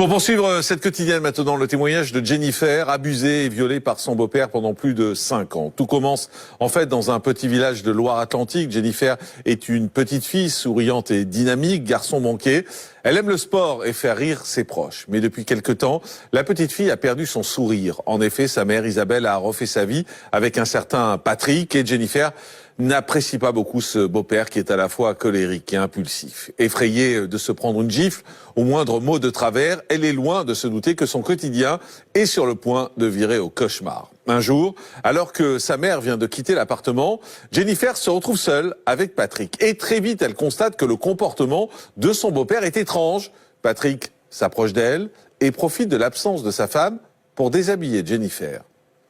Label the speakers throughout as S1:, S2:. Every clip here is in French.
S1: Pour poursuivre cette quotidienne maintenant, le témoignage de Jennifer, abusée et violée par son beau-père pendant plus de 5 ans. Tout commence en fait dans un petit village de Loire-Atlantique. Jennifer est une petite fille souriante et dynamique, garçon manqué. Elle aime le sport et faire rire ses proches. Mais depuis quelque temps, la petite fille a perdu son sourire. En effet, sa mère Isabelle a refait sa vie avec un certain Patrick et Jennifer n'apprécie pas beaucoup ce beau-père qui est à la fois colérique et impulsif. Effrayée de se prendre une gifle au moindre mot de travers, elle est loin de se douter que son quotidien est sur le point de virer au cauchemar. Un jour, alors que sa mère vient de quitter l'appartement, Jennifer se retrouve seule avec Patrick. Et très vite, elle constate que le comportement de son beau-père est étrange. Patrick s'approche d'elle et profite de l'absence de sa femme pour déshabiller Jennifer.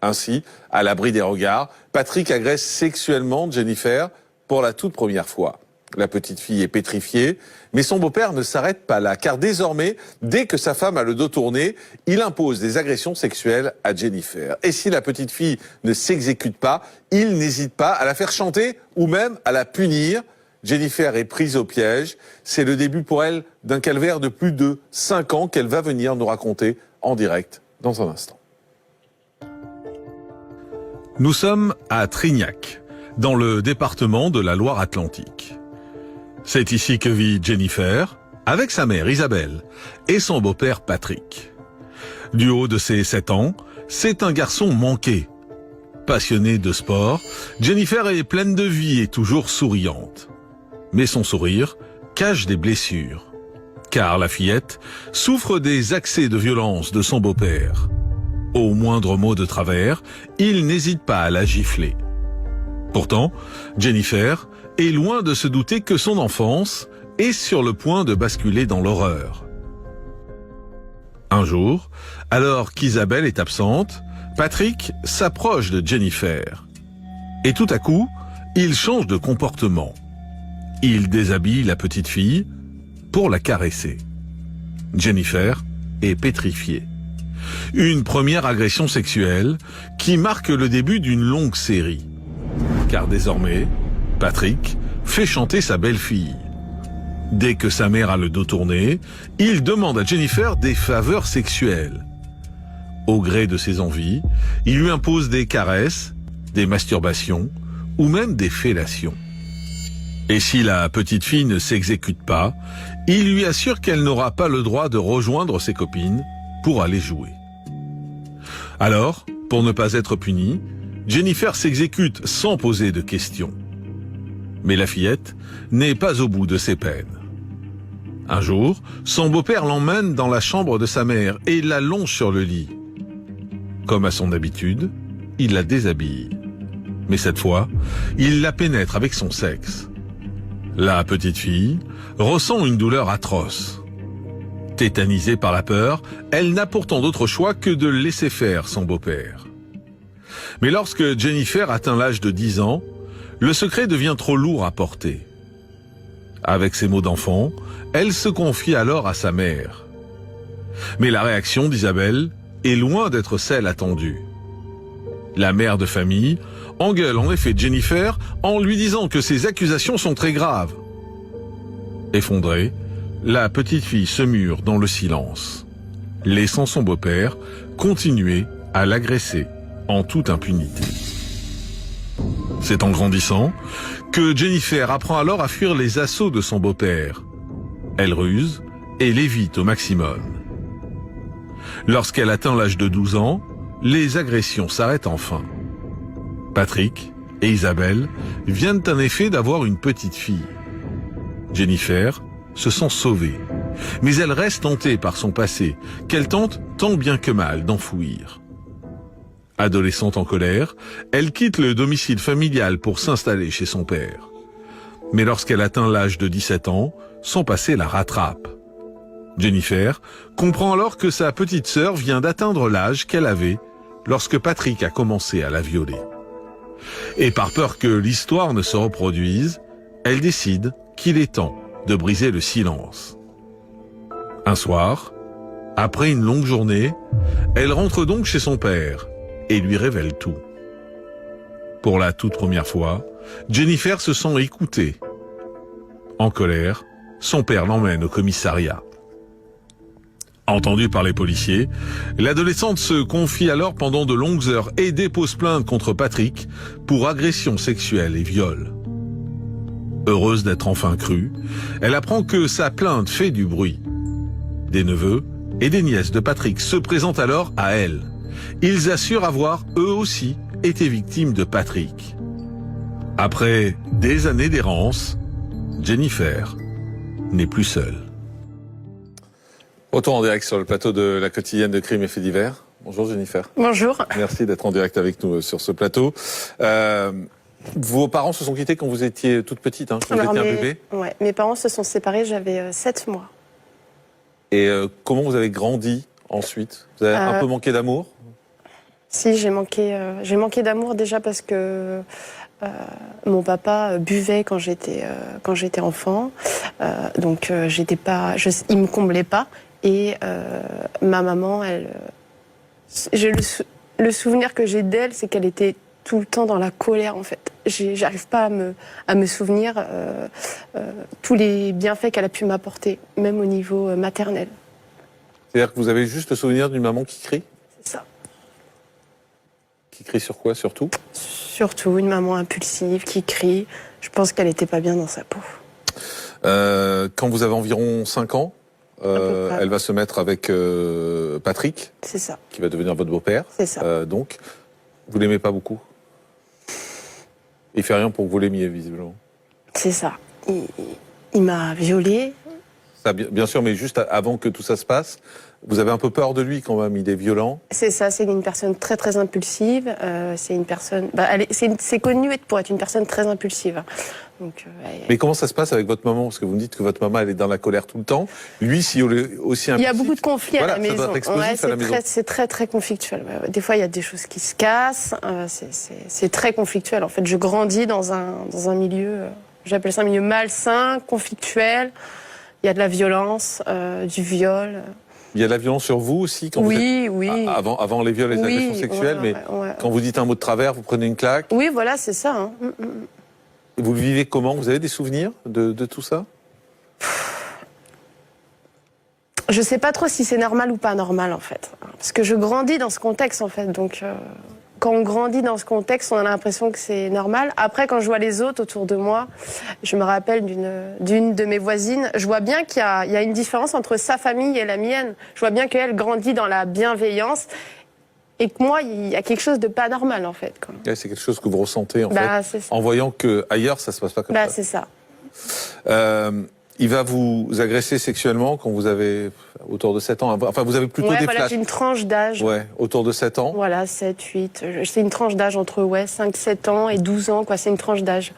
S1: Ainsi, à l'abri des regards, Patrick agresse sexuellement Jennifer pour la toute première fois. La petite fille est pétrifiée, mais son beau-père ne s'arrête pas là, car désormais, dès que sa femme a le dos tourné, il impose des agressions sexuelles à Jennifer. Et si la petite fille ne s'exécute pas, il n'hésite pas à la faire chanter ou même à la punir. Jennifer est prise au piège. C'est le début pour elle d'un calvaire de plus de 5 ans qu'elle va venir nous raconter en direct dans un instant.
S2: Nous sommes à Trignac, dans le département de la Loire-Atlantique. C'est ici que vit Jennifer, avec sa mère Isabelle et son beau-père Patrick. Du haut de ses 7 ans, c'est un garçon manqué. Passionné de sport, Jennifer est pleine de vie et toujours souriante. Mais son sourire cache des blessures, car la fillette souffre des accès de violence de son beau-père. Au moindre mot de travers, il n'hésite pas à la gifler. Pourtant, Jennifer est loin de se douter que son enfance est sur le point de basculer dans l'horreur. Un jour, alors qu'Isabelle est absente, Patrick s'approche de Jennifer. Et tout à coup, il change de comportement. Il déshabille la petite fille pour la caresser. Jennifer est pétrifiée. Une première agression sexuelle qui marque le début d'une longue série. Car désormais, Patrick fait chanter sa belle-fille. Dès que sa mère a le dos tourné, il demande à Jennifer des faveurs sexuelles. Au gré de ses envies, il lui impose des caresses, des masturbations ou même des fellations. Et si la petite fille ne s'exécute pas, il lui assure qu'elle n'aura pas le droit de rejoindre ses copines pour aller jouer. Alors, pour ne pas être punie, Jennifer s'exécute sans poser de questions. Mais la fillette n'est pas au bout de ses peines. Un jour, son beau-père l'emmène dans la chambre de sa mère et l'allonge sur le lit. Comme à son habitude, il la déshabille. Mais cette fois, il la pénètre avec son sexe. La petite fille ressent une douleur atroce. Tétanisée par la peur, elle n'a pourtant d'autre choix que de laisser faire son beau-père. Mais lorsque Jennifer atteint l'âge de 10 ans, le secret devient trop lourd à porter. Avec ses mots d'enfant, elle se confie alors à sa mère. Mais la réaction d'Isabelle est loin d'être celle attendue. La mère de famille engueule en effet Jennifer en lui disant que ses accusations sont très graves. Effondrée, la petite fille se mure dans le silence, laissant son beau-père continuer à l'agresser en toute impunité. C'est en grandissant que Jennifer apprend alors à fuir les assauts de son beau-père. Elle ruse et l'évite au maximum. Lorsqu'elle atteint l'âge de 12 ans, les agressions s'arrêtent enfin. Patrick et Isabelle viennent en effet d'avoir une petite fille. Jennifer se sent sauvée, mais elle reste hantée par son passé, qu'elle tente tant bien que mal d'enfouir. Adolescente en colère, elle quitte le domicile familial pour s'installer chez son père. Mais lorsqu'elle atteint l'âge de 17 ans, son passé la rattrape. Jennifer comprend alors que sa petite sœur vient d'atteindre l'âge qu'elle avait lorsque Patrick a commencé à la violer. Et par peur que l'histoire ne se reproduise, elle décide qu'il est temps de briser le silence. Un soir, après une longue journée, elle rentre donc chez son père et lui révèle tout. Pour la toute première fois, Jennifer se sent écoutée. En colère, son père l'emmène au commissariat. Entendue par les policiers, l'adolescente se confie alors pendant de longues heures et dépose plainte contre Patrick pour agression sexuelle et viol. Heureuse d'être enfin crue, elle apprend que sa plainte fait du bruit. Des neveux et des nièces de Patrick se présentent alors à elle. Ils assurent avoir, eux aussi, été victimes de Patrick. Après des années d'errance, Jennifer n'est plus seule.
S1: Retour en direct sur le plateau de la quotidienne de Crimes et Faits divers. Bonjour Jennifer.
S3: Bonjour.
S1: Merci d'être en direct avec nous sur ce plateau. Vos parents se sont quittés quand vous étiez toute petite, quand vous étiez un bébé.
S3: Ouais, mes parents se sont séparés, j'avais 7 mois.
S1: Et comment vous avez grandi ensuite? Vous avez un peu manqué d'amour?
S3: Si, j'ai manqué d'amour déjà parce que mon papa buvait quand j'étais enfant, donc il me comblait pas. Et ma maman, le souvenir que j'ai d'elle, c'est qu'elle était tout le temps dans la colère en fait. J'arrive pas à me souvenir tous les bienfaits qu'elle a pu m'apporter, même au niveau maternel.
S1: C'est-à-dire que vous avez juste le souvenir d'une maman qui crie?
S3: C'est ça.
S1: Qui crie sur quoi surtout?
S3: Surtout une maman impulsive qui crie. Je pense qu'elle était pas bien dans sa peau.
S1: Quand vous avez environ 5 ans, elle va se mettre avec Patrick.
S3: C'est ça.
S1: Qui va devenir votre beau-père.
S3: C'est ça.
S1: Donc, vous l'aimez pas beaucoup? Il fait rien pour que vous l'aimiez, visiblement.
S3: C'est ça. Il m'a violée.
S1: Ça, bien sûr, mais juste avant que tout ça se passe, vous avez un peu peur de lui quand même, il est violent.
S3: C'est ça, c'est une personne très très impulsive. C'est une personne, c'est connu pour être une personne très impulsive. Donc,
S1: mais comment ça se passe avec votre maman? Parce que vous me dites que votre maman elle est dans la colère tout le temps. Lui, si il est aussi impulsif.
S3: Il y a beaucoup de conflits à la maison.
S1: Ça doit être explosif à la maison.
S3: C'est très très conflictuel. Des fois, il y a des choses qui se cassent. C'est très conflictuel. En fait, je grandis dans un milieu, j'appelle ça un milieu malsain, conflictuel. Il y a de la violence, du viol.
S1: Il y a de la violence sur vous aussi quand
S3: oui,
S1: vous
S3: êtes...
S1: oui. Avant les viols et les agressions sexuelles, mais quand vous dites un mot de travers, vous prenez une claque.
S3: Oui, voilà, c'est ça. Hein.
S1: Et vous le vivez comment? Vous avez des souvenirs de tout ça?
S3: Je sais pas trop si c'est normal ou pas normal en fait, parce que je grandis dans ce contexte en fait, donc quand on grandit dans ce contexte, on a l'impression que c'est normal. Après, quand je vois les autres autour de moi, je me rappelle d'une de mes voisines, je vois bien qu'il y a une différence entre sa famille et la mienne. Je vois bien qu'elle grandit dans la bienveillance et que moi, il y a quelque chose de pas normal en fait.
S1: Ouais, c'est quelque chose que vous ressentez en fait, en voyant que ailleurs ça se passe pas comme ça.
S3: C'est ça.
S1: Il va vous agresser sexuellement quand vous avez autour de 7 ans. Enfin, vous avez plutôt des flashs.
S3: J'ai une tranche d'âge.
S1: Ouais, autour de 7 ans.
S3: Voilà, 7, 8. C'est une tranche d'âge entre 5, 7 ans et 12 ans, quoi. C'est une tranche d'âge.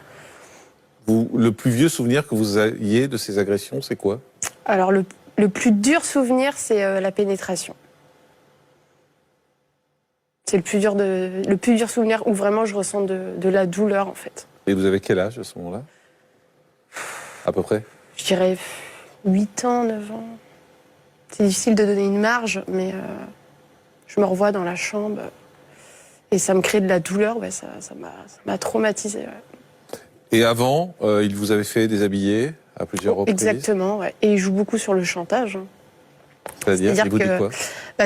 S1: Le plus vieux souvenir que vous ayez de ces agressions, c'est quoi?
S3: Alors, le plus dur souvenir, c'est la pénétration. C'est le plus dur souvenir où vraiment je ressens de la douleur, en fait.
S1: Et vous avez quel âge à ce moment-là? À peu près?
S3: Je dirais 8 ans, 9 ans. C'est difficile de donner une marge, mais je me revois dans la chambre et ça me crée de la douleur. Ouais, ça m'a traumatisée. Ouais.
S1: Et avant, il vous avait fait déshabiller à plusieurs reprises?
S3: Exactement, ouais. Et il joue beaucoup sur le chantage.
S1: C'est-à-dire il vous dit quoi?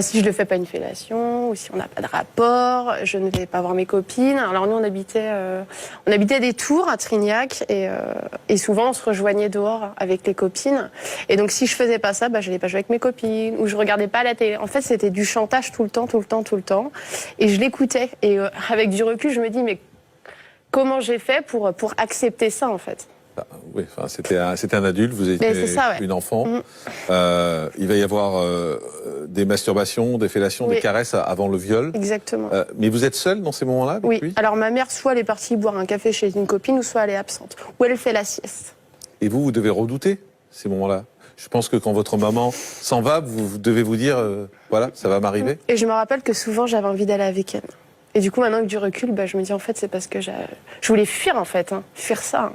S3: Si je ne fais pas une fellation, ou si on n'a pas de rapport, je ne vais pas voir mes copines. Alors nous, on habitait à des tours à Trignac, et souvent on se rejoignait dehors avec les copines. Et donc si je faisais pas ça, je n'allais pas jouer avec mes copines, ou je regardais pas la télé. En fait, c'était du chantage tout le temps. Et je l'écoutais. Et avec du recul, je me dis, mais comment j'ai fait pour accepter ça, en fait?
S1: Oui, enfin, c'était un adulte, vous étiez une enfant. Il va y avoir des masturbations, des fellations, des caresses avant le viol.
S3: Exactement.
S1: Mais vous êtes seule dans ces moments-là avec lui?
S3: Alors ma mère, soit elle est partie boire un café chez une copine, ou soit elle est absente. Ou elle fait la sieste.
S1: Et vous devez redouter ces moments-là? Je pense que quand votre maman s'en va, vous devez vous dire, voilà, ça va m'arriver.
S3: Et je me rappelle que souvent, j'avais envie d'aller avec elle. Et du coup, maintenant que du recul, je me dis, en fait, c'est parce que je voulais fuir, en fait. Fuir ça.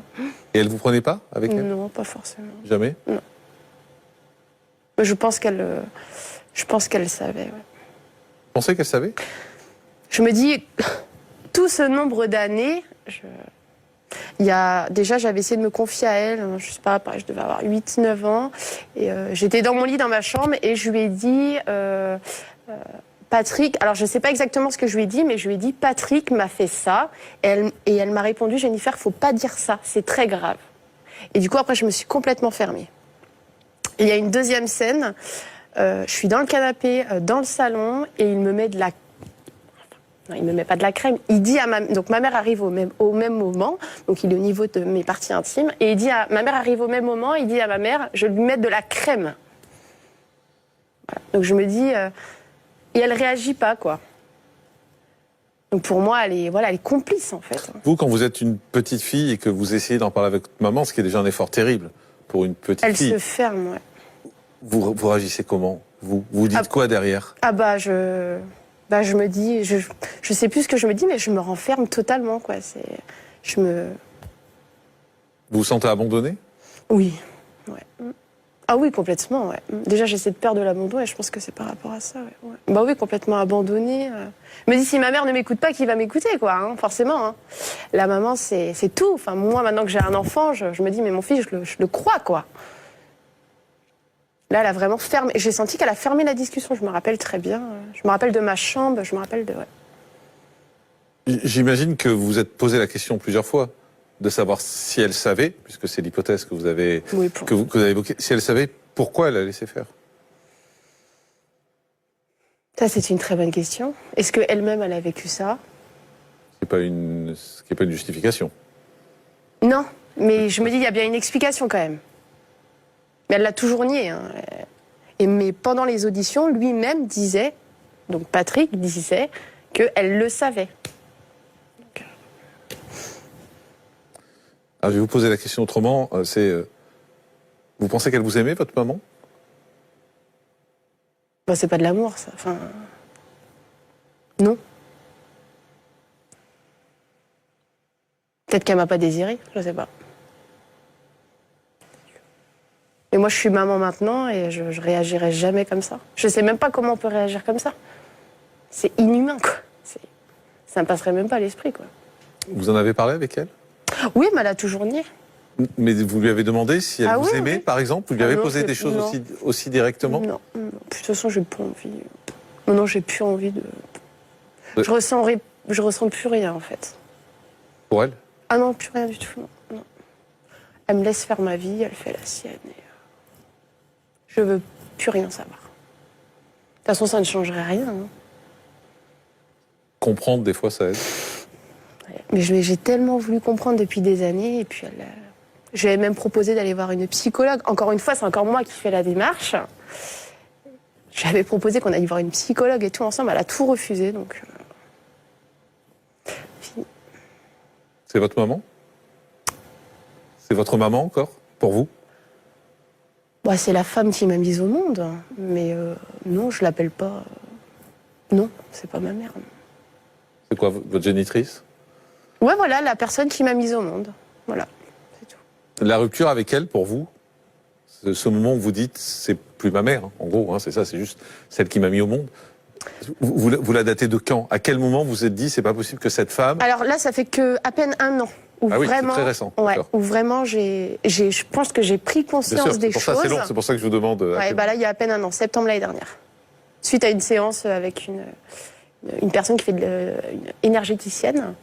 S1: Et elle vous prenait pas avec elle?
S3: Non, pas forcément.
S1: Jamais?
S3: Non. Je pense qu'elle savait, ouais.
S1: Vous pensez qu'elle savait?
S3: Je me dis, tout ce nombre d'années, Déjà, j'avais essayé de me confier à elle, je sais pas, je devais avoir 8-9 ans, et j'étais dans mon lit dans ma chambre, et je lui ai dit... Patrick, alors je ne sais pas exactement ce que je lui ai dit, mais je lui ai dit Patrick m'a fait ça. Et elle m'a répondu Jennifer, faut pas dire ça, c'est très grave. Et du coup, après, je me suis complètement fermée. Et il y a une deuxième scène, je suis dans le canapé, dans le salon, et il me met de la... Non, il me met pas de la crème. Il dit à donc ma mère arrive au même moment, donc il est au niveau de mes parties intimes, et il dit ma mère arrive au même moment, il dit à ma mère, je vais lui mettre de la crème. Voilà. Donc je me dis... Et elle réagit pas, quoi. Donc pour moi, elle est complice, en fait.
S1: Vous, quand vous êtes une petite fille et que vous essayez d'en parler avec votre maman, ce qui est déjà un effort terrible pour une petite fille.
S3: Elle se ferme, ouais.
S1: Vous réagissez comment? Vous dites quoi derrière?
S3: Je me dis, je sais plus ce que je me dis, mais je me renferme totalement, quoi.
S1: Vous vous sentez abandonné?
S3: Oui, ouais. Ah oui, complètement, ouais. Déjà, j'ai cette peur de l'abandon et je pense que c'est par rapport à ça, ouais. Bah oui, complètement abandonnée. Je me dis, si ma mère ne m'écoute pas, qui va m'écouter, quoi, hein, forcément. Hein. La maman, c'est tout. Enfin, moi, maintenant que j'ai un enfant, je me dis, mais mon fils, je le crois, quoi. Là, elle a vraiment fermé. J'ai senti qu'elle a fermé la discussion, je me rappelle très bien. Je me rappelle de ma chambre, je me rappelle de... Ouais.
S1: J'imagine que vous vous êtes posé la question plusieurs fois de savoir si elle savait, puisque c'est l'hypothèse que vous avez, que vous avez évoquée, si elle savait pourquoi elle a laissé faire.
S3: Ça, c'est une très bonne question. Est-ce qu'elle-même, elle a vécu ça?
S1: Ce n'est pas une justification.
S3: Non, mais je me dis, il y a bien une explication quand même. Mais elle l'a toujours nié. Hein. Mais pendant les auditions, lui-même disait, donc Patrick disait, qu'elle le savait.
S1: Alors, je vais vous poser la question autrement. Vous pensez qu'elle vous aimait, votre maman?
S3: Bah, c'est pas de l'amour, ça. Enfin, non. Peut-être qu'elle m'a pas désiré, je sais pas. Et moi, je suis maman maintenant et je réagirai jamais comme ça. Je sais même pas comment on peut réagir comme ça. C'est inhumain, quoi. Ça me passerait même pas à l'esprit, quoi.
S1: Vous en avez parlé avec elle?
S3: Oui, mais elle a toujours nié.
S1: Mais vous lui avez demandé si elle vous aimait,
S3: oui.
S1: Par exemple? Vous lui avez posé des choses aussi directement?
S3: Non. De toute façon, j'ai pas envie. Non, j'ai plus envie de... Je ressens plus rien, en fait.
S1: Pour elle?
S3: Ah non, plus rien du tout. Non. Elle me laisse faire ma vie, elle fait la sienne. Et je veux plus rien savoir. De toute façon, ça ne changerait rien. Hein.
S1: Comprendre, des fois, ça aide.
S3: Mais j'ai tellement voulu comprendre depuis des années, et puis je lui avais même proposé d'aller voir une psychologue. Encore une fois, c'est encore moi qui fais la démarche. J'avais proposé qu'on aille voir une psychologue et tout ensemble, elle a tout refusé, donc... Fini.
S1: C'est votre maman? C'est votre maman encore, pour vous?
S3: Bah, c'est la femme qui m'a mise au monde, mais non, je l'appelle pas... Non, c'est pas ma mère.
S1: C'est quoi, votre génitrice?
S3: Ouais, voilà, la personne qui m'a mise au monde. Voilà, c'est tout.
S1: La rupture avec elle, pour vous, ce moment où vous dites, c'est plus ma mère, hein, en gros, hein, c'est ça, c'est juste celle qui m'a mis au monde. Vous la datez de quand? À quel moment vous vous êtes dit, c'est pas possible que cette femme...
S3: Alors là, ça fait que à peine un an. Où
S1: ah oui,
S3: vraiment,
S1: c'est très récent.
S3: Ouais, où vraiment, je pense que j'ai pris conscience des choses.
S1: C'est long, c'est pour ça que je vous demande...
S3: Ouais, bah là, il y a à peine un an, septembre l'année dernière. Suite à une séance avec une personne qui fait une énergéticienne,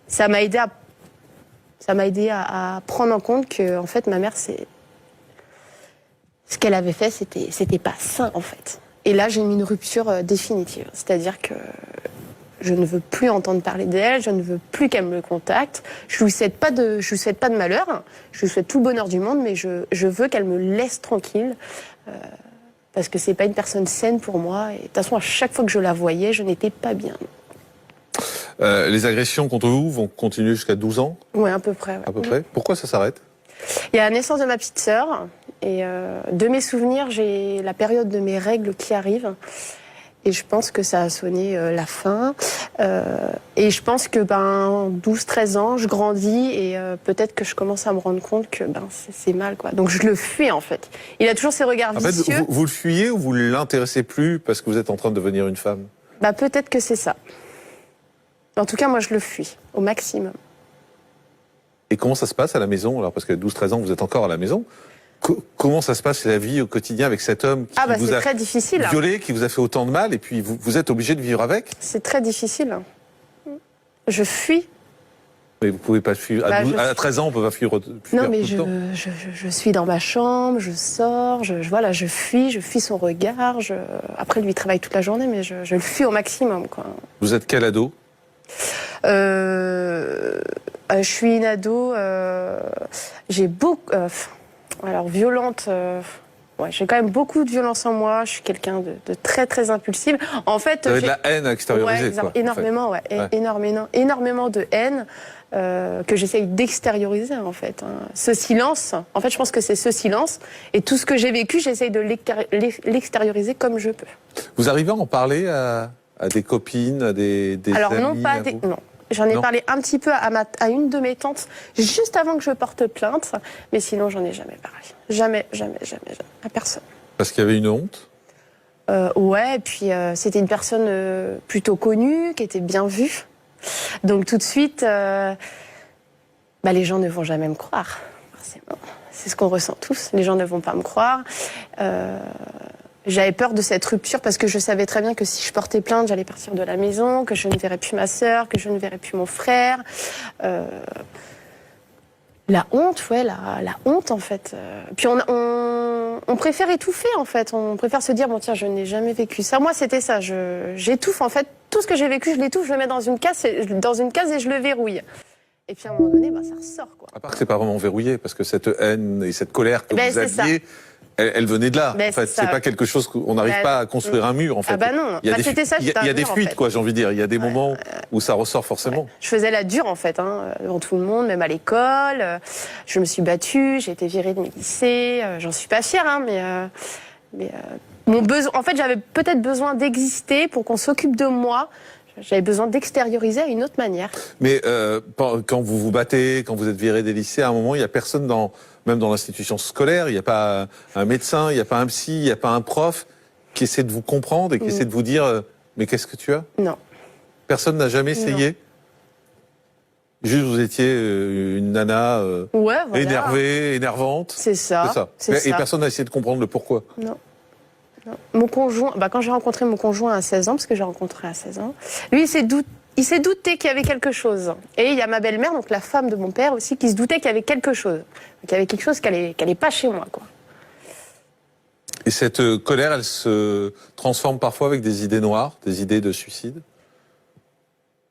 S3: ça m'a aidé à prendre en compte que, en fait, ma mère, ce qu'elle avait fait, c'était pas sain, en fait. Et là, j'ai mis une rupture définitive. C'est-à-dire que je ne veux plus entendre parler d'elle, je ne veux plus qu'elle me contacte. Je lui souhaite pas de malheur, je lui souhaite tout le bonheur du monde, mais je veux qu'elle me laisse tranquille. Parce que c'est pas une personne saine pour moi. Et de toute façon, à chaque fois que je la voyais, je n'étais pas bien.
S1: Les agressions contre vous vont continuer jusqu'à 12 ans?
S3: Oui, à peu près. Ouais.
S1: À peu près. Pourquoi ça s'arrête?
S3: Il y a la naissance de ma petite sœur. Et de mes souvenirs, j'ai la période de mes règles qui arrive. Et je pense que ça a sonné la fin. Et je pense que 12-13 ans, je grandis et peut-être que je commence à me rendre compte que c'est mal, quoi. Donc je le fuis, en fait. Il a toujours ces regards vicieux.
S1: Vous le fuyez ou vous ne l'intéressez plus parce que vous êtes en train de devenir une femme?
S3: Peut-être que c'est ça. En tout cas, moi, je le fuis au maximum.
S1: Et comment ça se passe à la maison? Alors, parce que 12-13 ans, vous êtes encore à la maison. Comment ça se passe la vie au quotidien avec cet homme qui vous a
S3: très difficile,
S1: violé, qui vous a fait autant de mal, et puis vous êtes obligé de vivre avec?
S3: C'est très difficile. Je fuis.
S1: Mais vous pouvez pas fuir. À 13 ans, on peut pas fuir.
S3: Non, mais
S1: tout le temps.
S3: je suis dans ma chambre, je sors, voilà, je fuis son regard. Après, lui, il travaille toute la journée, mais je le fuis au maximum, quoi.
S1: Vous êtes quel ado?
S3: Je suis une ado. J'ai beaucoup. Alors, violente. Ouais, j'ai quand même beaucoup de violence en moi. Je suis quelqu'un de très, très impulsive. En fait,
S1: vous avez de la haine extériorisée,
S3: ouais,
S1: quoi,
S3: énormément,
S1: en fait.
S3: Énormément de haine que j'essaye d'extérioriser, en fait. Ce silence, en fait, je pense que c'est ce silence. Et tout ce que j'ai vécu, j'essaye de l'extérioriser comme je peux.
S1: Vous arrivez à en parler à des copines, à des
S3: Alors,
S1: amis?
S3: non, pas des. Non. J'en ai parlé un petit peu à une de mes tantes, juste avant que je porte plainte, mais sinon, j'en ai jamais parlé. Jamais, à personne.
S1: Parce qu'il y avait une honte?
S3: Ouais, et puis c'était une personne plutôt connue, qui était bien vue. Donc tout de suite, les gens ne vont jamais me croire, forcément. C'est ce qu'on ressent tous, les gens ne vont pas me croire. J'avais peur de cette rupture parce que je savais très bien que si je portais plainte, j'allais partir de la maison, que je ne verrais plus ma sœur, que je ne verrais plus mon frère. La honte, ouais, la honte, en fait. Puis on préfère étouffer, en fait. On préfère se dire, bon, tiens, je n'ai jamais vécu ça. Moi, c'était ça. J'étouffe, en fait. Tout ce que j'ai vécu, je l'étouffe, je le mets dans une case et je le verrouille. Et puis, à un moment donné, ça ressort, quoi.
S1: À part que c'est pas vraiment verrouillé, parce que cette haine et cette colère que vous aviez, elle venait de là. En fait, c'est pas quelque chose qu'on n'arrive pas à construire un mur, en fait.
S3: Ah bah non. C'était ça.
S1: Il y a des fuites, quoi, j'ai envie de dire. Il y a des moments où ça ressort forcément.
S3: Ouais. Je faisais la dure, en fait, devant tout le monde, même à l'école. Je me suis battue, j'ai été virée de mes lycées. J'en suis pas fière, mais mon besoin. En fait, j'avais peut-être besoin d'exister pour qu'on s'occupe de moi. J'avais besoin d'extérioriser à une autre manière.
S1: Mais quand vous vous battez, quand vous êtes viré des lycées, à un moment, il y a personne même dans l'institution scolaire, il n'y a pas un médecin, il n'y a pas un psy, il n'y a pas un prof qui essaie de vous comprendre et qui essaie de vous dire mais qu'est-ce que tu as?
S3: Non.
S1: Personne n'a jamais essayé? Juste vous étiez une nana énervée, énervante?
S3: C'est ça.
S1: Et personne n'a essayé de comprendre le pourquoi?
S3: Non. Mon conjoint, quand j'ai rencontré mon conjoint à 16 ans, parce que j'ai rencontré à 16 ans, lui, il s'est douté qu'il y avait quelque chose. Et il y a ma belle-mère, donc la femme de mon père aussi, qui se doutait qu'il y avait quelque chose. Qu'il y avait quelque chose qui allait pas chez moi, quoi.
S1: Et cette colère, elle se transforme parfois avec des idées noires, des idées de suicide?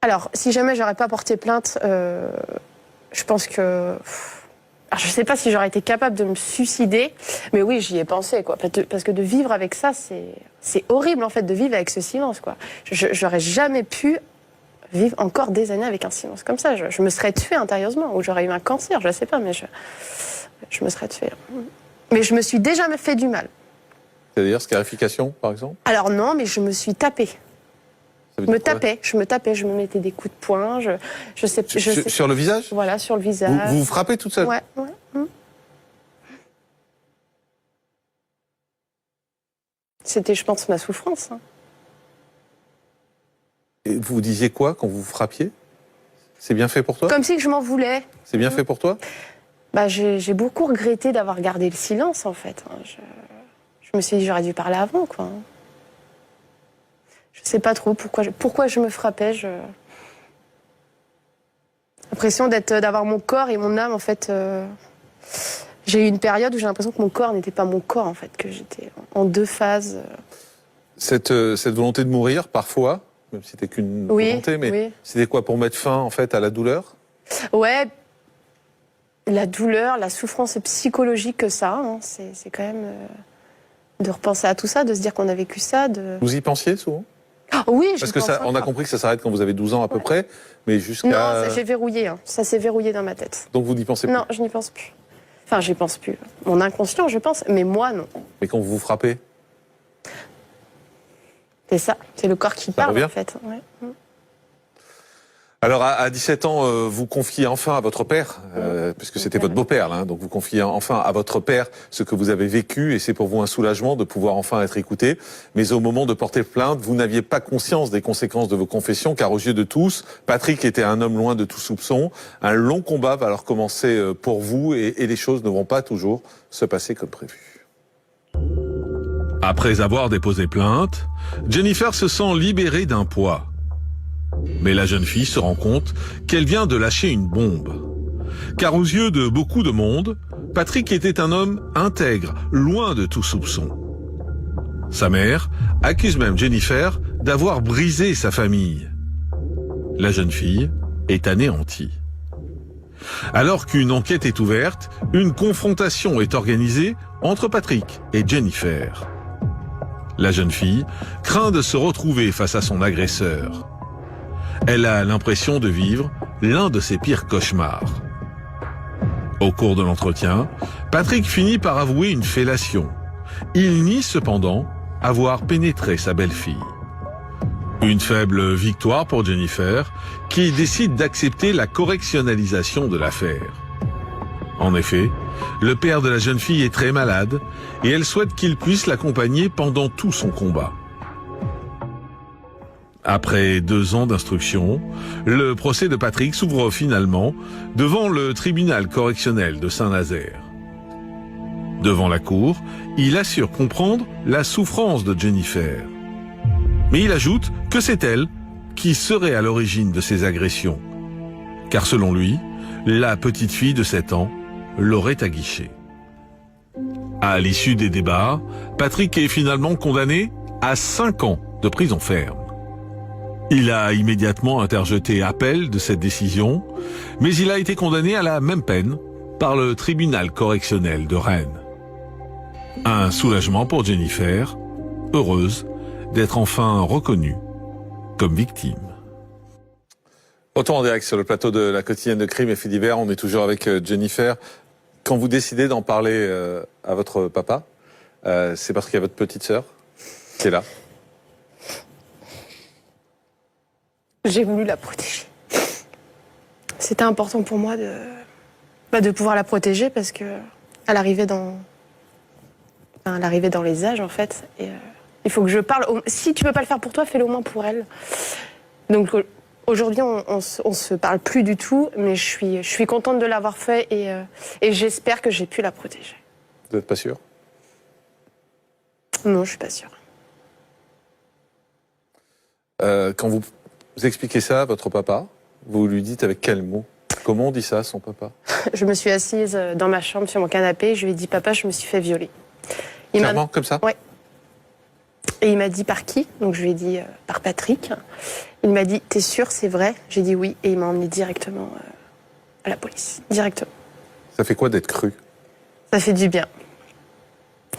S3: Alors, si jamais j'aurais pas porté plainte, je pense que... Alors, je sais pas si j'aurais été capable de me suicider, mais oui, j'y ai pensé, quoi. Parce que de vivre avec ça, c'est horrible, en fait, de vivre avec ce silence, quoi. J'aurais jamais pu vivre encore des années avec un silence comme ça. Je me serais tuée intérieurement, ou j'aurais eu un cancer, je sais pas, mais je me serais tuée. Mais je me suis déjà fait du mal.
S1: C'est-à-dire scarification, par exemple?
S3: Alors non, mais je me suis tapée. Je me tapais, je me mettais des coups de poing, je sais.
S1: Sur le visage?
S3: Voilà, sur le visage.
S1: Vous vous frappez toute seule?
S3: Ouais. C'était, je pense, ma souffrance.
S1: Et vous disiez quoi quand vous frappiez? C'est bien fait pour toi?
S3: Comme si je m'en voulais.
S1: C'est bien fait pour toi?
S3: J'ai beaucoup regretté d'avoir gardé le silence, en fait. Je me suis dit, j'aurais dû parler avant, quoi. Je sais pas trop pourquoi je me frappais. L'impression d'avoir mon corps et mon âme, en fait. J'ai eu une période où j'ai l'impression que mon corps n'était pas mon corps, en fait, que j'étais en deux phases.
S1: Cette volonté de mourir, parfois, même si c'était qu'une volonté, mais c'était quoi, pour mettre fin, en fait, à la douleur? Ouais,
S3: la douleur, la souffrance psychologique que ça, hein, c'est quand même de repenser à tout ça, de se dire qu'on a vécu ça. Vous
S1: y pensiez souvent?
S3: Oui,
S1: parce que on a compris que ça s'arrête quand vous avez 12 ans à peu près, mais jusqu'à...
S3: Non, j'ai verrouillé, ça s'est verrouillé dans ma tête.
S1: Donc vous n'y pensez plus?
S3: Non, je n'y pense plus. Enfin, j'y pense plus. Mon inconscient, je pense, mais moi, non.
S1: Mais quand vous vous frappez?
S3: C'est ça, c'est le corps qui parle, en fait. Ouais.
S1: Alors à 17 ans, vous confiez enfin à votre père, puisque c'était votre beau-père, là, hein, donc vous confiez enfin à votre père ce que vous avez vécu, et c'est pour vous un soulagement de pouvoir enfin être écouté. Mais au moment de porter plainte, vous n'aviez pas conscience des conséquences de vos confessions, car aux yeux de tous, Patrick était un homme loin de tout soupçon. Un long combat va alors commencer pour vous, et les choses ne vont pas toujours se passer comme prévu.
S2: Après avoir déposé plainte, Jennifer se sent libérée d'un poids. Mais la jeune fille se rend compte qu'elle vient de lâcher une bombe. Car aux yeux de beaucoup de monde, Patrick était un homme intègre, loin de tout soupçon. Sa mère accuse même Jennifer d'avoir brisé sa famille. La jeune fille est anéantie. Alors qu'une enquête est ouverte, une confrontation est organisée entre Patrick et Jennifer. La jeune fille craint de se retrouver face à son agresseur. Elle a l'impression de vivre l'un de ses pires cauchemars. Au cours de l'entretien, Patrick finit par avouer une fellation. Il nie cependant avoir pénétré sa belle-fille. Une faible victoire pour Jennifer, qui décide d'accepter la correctionnalisation de l'affaire. En effet, le père de la jeune fille est très malade et elle souhaite qu'il puisse l'accompagner pendant tout son combat. Après 2 ans d'instruction, le procès de Patrick s'ouvre finalement devant le tribunal correctionnel de Saint-Nazaire. Devant la cour, il assure comprendre la souffrance de Jennifer. Mais il ajoute que c'est elle qui serait à l'origine de ces agressions. Car selon lui, la petite fille de 7 ans l'aurait aguichée. À l'issue des débats, Patrick est finalement condamné à 5 ans de prison ferme. Il a immédiatement interjeté appel de cette décision, mais il a été condamné à la même peine par le tribunal correctionnel de Rennes. Un soulagement pour Jennifer, heureuse d'être enfin reconnue comme victime.
S1: Retour en direct sur le plateau de la quotidienne de Crime et Faits divers. On est toujours avec Jennifer. Quand vous décidez d'en parler à votre papa, c'est parce qu'il y a votre petite sœur qui est là.
S3: J'ai voulu la protéger. C'était important pour moi de pouvoir la protéger parce que elle arrivait dans les âges en fait. Et il faut que je parle. Si tu peux pas le faire pour toi, fais-le au moins pour elle. Donc aujourd'hui, on se parle plus du tout, mais je suis contente de l'avoir fait et j'espère que j'ai pu la protéger.
S1: Vous n'êtes pas sûr?
S3: Non, je suis pas sûre.
S1: Quand vous expliquez ça à votre papa, vous lui dites avec quel mot? Comment on dit ça à son papa?
S3: Je me suis assise dans ma chambre sur mon canapé et je lui ai dit, papa, je me suis fait violer.
S1: Clairement, comme ça?
S3: Ouais. Et il m'a dit par qui? Donc je lui ai dit par Patrick. Il m'a dit, t'es sûr, c'est vrai? J'ai dit oui et il m'a emmené directement à la police. Directement.
S1: Ça fait quoi d'être cru?
S3: Ça fait du bien.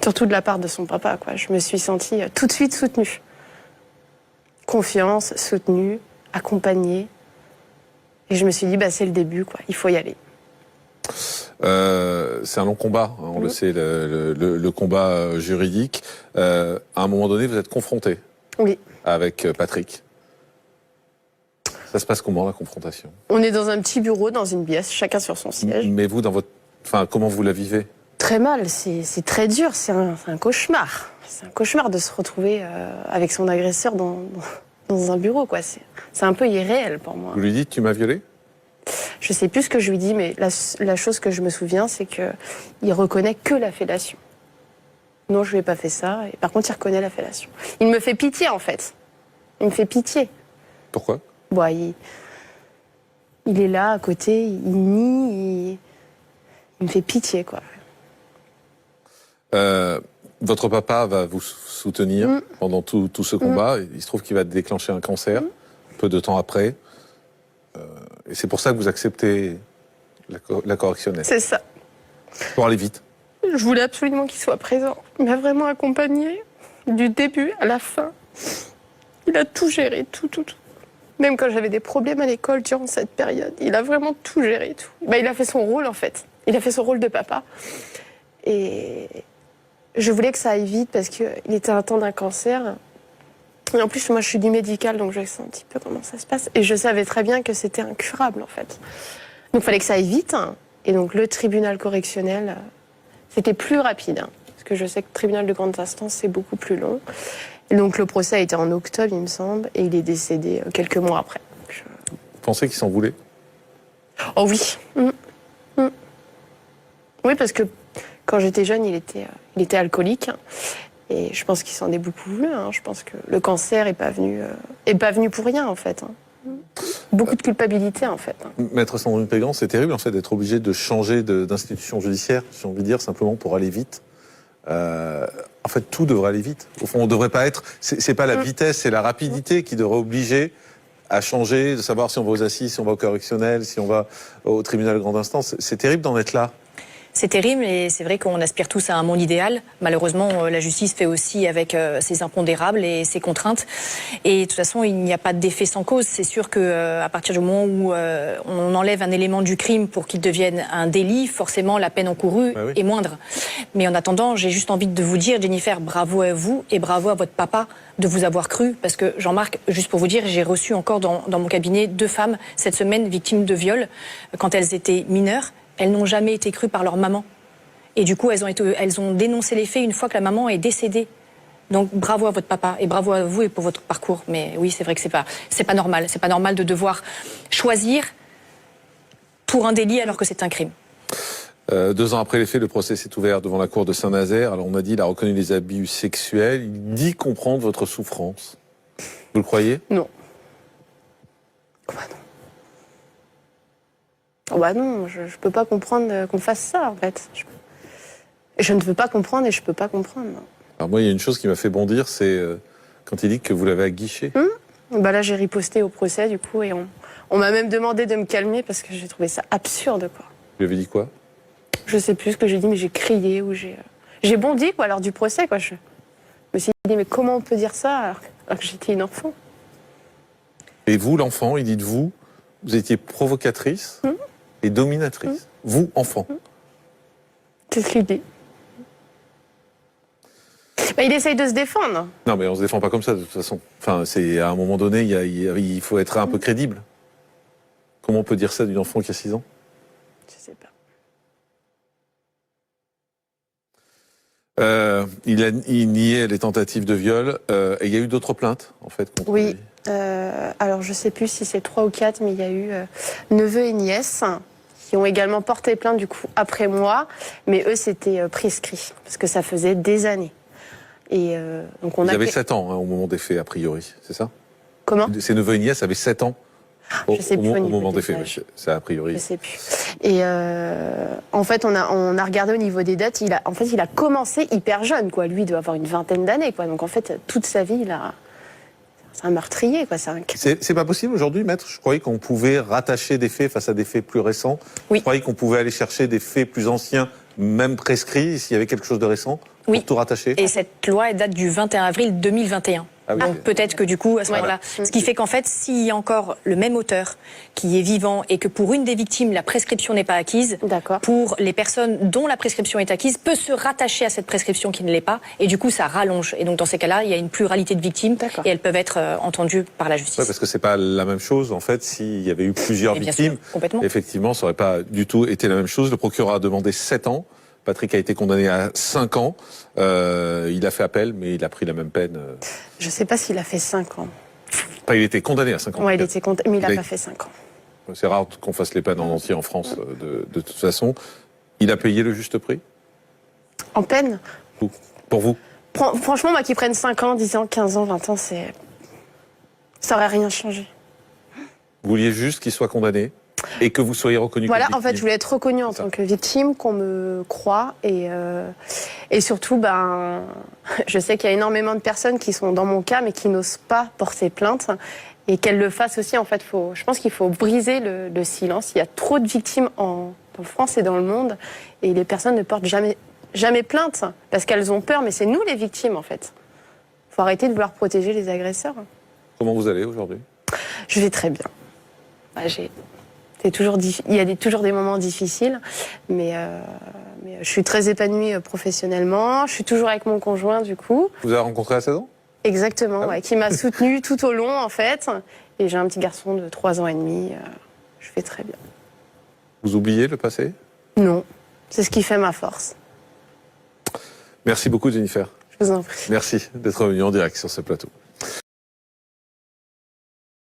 S3: Surtout de la part de son papa, quoi. Je me suis sentie tout de suite soutenue. Confiance, soutenue, accompagnée. Et je me suis dit, bah, c'est le début, quoi. Il faut y aller.
S1: C'est un long combat, hein, on le sait, le combat juridique. À un moment donné, vous êtes confronté avec Patrick. Ça se passe comment, la confrontation? On
S3: est dans un petit bureau, dans une pièce, chacun sur son siège.
S1: Mais vous, comment vous la vivez? Très
S3: mal, c'est très dur, c'est un cauchemar. C'est un cauchemar de se retrouver avec son agresseur dans un bureau, quoi. C'est un peu irréel pour moi.
S1: Vous lui dites, tu m'as violée?
S3: Je sais plus ce que je lui dis, mais la chose que je me souviens, c'est qu'il reconnaît que la fellation. Non, je lui ai pas fait ça. Et par contre, il reconnaît la fellation. Il me fait pitié, en fait. Il me fait pitié.
S1: Pourquoi?
S3: Bon, il est là, à côté, il nie, il me fait pitié, quoi.
S1: Votre papa va vous soutenir pendant tout ce combat. Il se trouve qu'il va déclencher un cancer peu de temps après. Et c'est pour ça que vous acceptez la correctionnelle. C'est ça. Pour aller vite.
S3: Je voulais absolument qu'il soit présent. Il m'a vraiment accompagné du début à la fin. Il a tout géré, tout. Même quand j'avais des problèmes à l'école durant cette période, il a vraiment tout géré, tout. Bah, il a fait son rôle, en fait. Il a fait son rôle de papa. Et je voulais que ça aille vite parce qu'il était atteint d'un cancer. Et en plus, moi, je suis du médical, donc je sais un petit peu comment ça se passe. Et je savais très bien que c'était incurable, en fait. Donc, il fallait que ça aille vite. Et donc, le tribunal correctionnel, c'était plus rapide. Parce que je sais que le tribunal de grande instance, c'est beaucoup plus long. Et donc, le procès a été en octobre, il me semble, et il est décédé quelques mois après.
S1: Vous pensez qu'il s'en voulait?
S3: Oh oui. Oui, parce que quand j'étais jeune, il était alcoolique. Et je pense qu'il s'en est beaucoup voulu. Je pense que le cancer est pas venu pour rien, en fait. Beaucoup de culpabilité, en fait.
S1: Maître Sandrine Pégan, c'est terrible, en fait, d'être obligé de changer d'institution judiciaire, j'ai envie de dire, simplement pour aller vite. En fait, tout devrait aller vite. Au fond, on devrait pas être... C'est pas la vitesse, c'est la rapidité qui devrait obliger à changer, de savoir si on va aux assises, si on va au correctionnel, si on va au tribunal de grande instance. C'est terrible d'en être là.
S4: C'est terrible et c'est vrai qu'on aspire tous à un monde idéal. Malheureusement, la justice fait aussi avec ses impondérables et ses contraintes. Et de toute façon, il n'y a pas d'effet sans cause. C'est sûr qu'à partir du moment où on enlève un élément du crime pour qu'il devienne un délit, forcément la peine encourue est moindre. Mais en attendant, j'ai juste envie de vous dire, Jennifer, bravo à vous et bravo à votre papa de vous avoir cru. Parce que Jean-Marc, juste pour vous dire, j'ai reçu encore dans mon cabinet 2 femmes cette semaine victimes de viol quand elles étaient mineures. Elles n'ont jamais été crues par leur maman. Et du coup, elles ont dénoncé les faits une fois que la maman est décédée. Donc bravo à votre papa et bravo à vous et pour votre parcours. Mais oui, c'est vrai que c'est pas normal. C'est pas normal de devoir choisir pour un délit alors que c'est un crime.
S1: 2 ans après les faits, le procès s'est ouvert devant la cour de Saint-Nazaire. Alors on a dit, il a reconnu les abus sexuels. Il dit comprendre votre souffrance. Vous le croyez?
S3: Non. Bah non. Oh bah non, je peux pas comprendre qu'on fasse ça, en fait. Je ne veux pas comprendre et je peux pas comprendre. Non.
S1: Alors moi, il y a une chose qui m'a fait bondir, c'est quand il dit que vous l'avez aguiché.
S3: Bah là, j'ai riposté au procès, du coup, et on m'a même demandé de me calmer parce que j'ai trouvé ça absurde, quoi.
S1: Vous lui avez dit quoi?
S3: Je sais plus ce que j'ai dit, mais j'ai crié ou j'ai bondi, quoi, lors du procès, quoi. Je me suis dit, mais comment on peut dire ça alors que j'étais une enfant?
S1: Et vous, l'enfant, il dit de vous, vous étiez provocatrice et dominatrice. Vous, enfant.
S3: C'est ce qu'il dit. Bah, il essaye de se défendre.
S1: Non, mais on se défend pas comme ça, de toute façon. Enfin, à un moment donné, il faut être un peu crédible. Comment on peut dire ça d'une enfant qui a 6 ans?
S3: Je sais pas.
S1: Il niait les tentatives de viol. Et il y a eu d'autres plaintes, en fait, contre lui.
S3: Alors, je sais plus si c'est 3 ou 4, mais il y a eu neveux et nièces qui ont également porté plainte, du coup, après moi. Mais eux, c'était prescrit, parce que ça faisait des années. Et donc on
S1: Ils avaient 7 ans au moment des faits, a priori, c'est ça?
S3: Comment?
S1: Ces neveux et nièces avaient 7 ans au moment des faits, c'est a priori.
S3: Je sais plus. Et en fait, on a regardé au niveau des dates. Il a commencé hyper jeune, quoi. Lui, il doit avoir une 20aine d'années, quoi. Donc en fait, toute sa vie, c'est un meurtrier, quoi.
S1: C'est pas possible aujourd'hui, maître. Je croyais qu'on pouvait rattacher des faits face à des faits plus récents.
S3: Oui.
S1: Je croyais qu'on pouvait aller chercher des faits plus anciens, même prescrits, s'il y avait quelque chose de récent, pour tout rattacher.
S4: Et cette loi, elle date du 21 avril 2021.
S1: Ah oui.
S4: Donc peut-être que du coup, à ce moment-là, ce qui fait qu'en fait, s'il y a encore le même auteur qui est vivant et que pour une des victimes, la prescription n'est pas acquise, pour les personnes dont la prescription est acquise, peut se rattacher à cette prescription qui ne l'est pas, et du coup, ça rallonge. Et donc dans ces cas-là, il y a une pluralité de victimes et elles peuvent être entendues par la justice.
S1: Ouais, parce que c'est pas la même chose, en fait, s'il y avait eu plusieurs victimes.
S4: Complètement.
S1: Effectivement, ça aurait pas du tout été la même chose. Le procureur a demandé 7 ans. Patrick a été condamné à 5 ans. Il a fait appel, mais il a pris la même peine.
S3: Je sais pas s'il a fait 5 ans.
S1: Enfin, il était condamné à 5 ans.
S3: Ouais, il était condamné, mais il a pas fait 5 ans.
S1: C'est rare qu'on fasse les peines en entier en France, de toute façon. Il a payé le juste prix?
S3: En peine?
S1: Pour vous?
S3: Franchement, moi, qu'ils prennent 5 ans, 10 ans, 15 ans, 20 ans, ça aurait rien changé.
S1: Vous vouliez juste qu'il soit condamné et que vous soyez reconnu comme victime?
S3: Voilà, en fait, je voulais être reconnue en tant que victime, qu'on me croie, et surtout, je sais qu'il y a énormément de personnes qui sont dans mon cas, mais qui n'osent pas porter plainte, et qu'elles le fassent aussi. En fait, je pense qu'il faut briser le silence. Il y a trop de victimes en France et dans le monde, et les personnes ne portent jamais plainte, parce qu'elles ont peur, mais c'est nous les victimes, en fait. Il faut arrêter de vouloir protéger les agresseurs.
S1: Comment vous allez aujourd'hui?
S3: Je vais très bien. Il y a toujours des moments difficiles, mais je suis très épanouie professionnellement. Je suis toujours avec mon conjoint, du coup.
S1: Vous avez rencontré à 16 ans?
S3: Exactement, ouais, qui m'a soutenue tout au long, en fait. Et j'ai un petit garçon de 3 ans et demi. Je fais très bien.
S1: Vous oubliez le passé?
S3: Non, c'est ce qui fait ma force.
S1: Merci beaucoup, Jennifer.
S3: Je vous en prie.
S1: Merci d'être venu en direct sur ce plateau.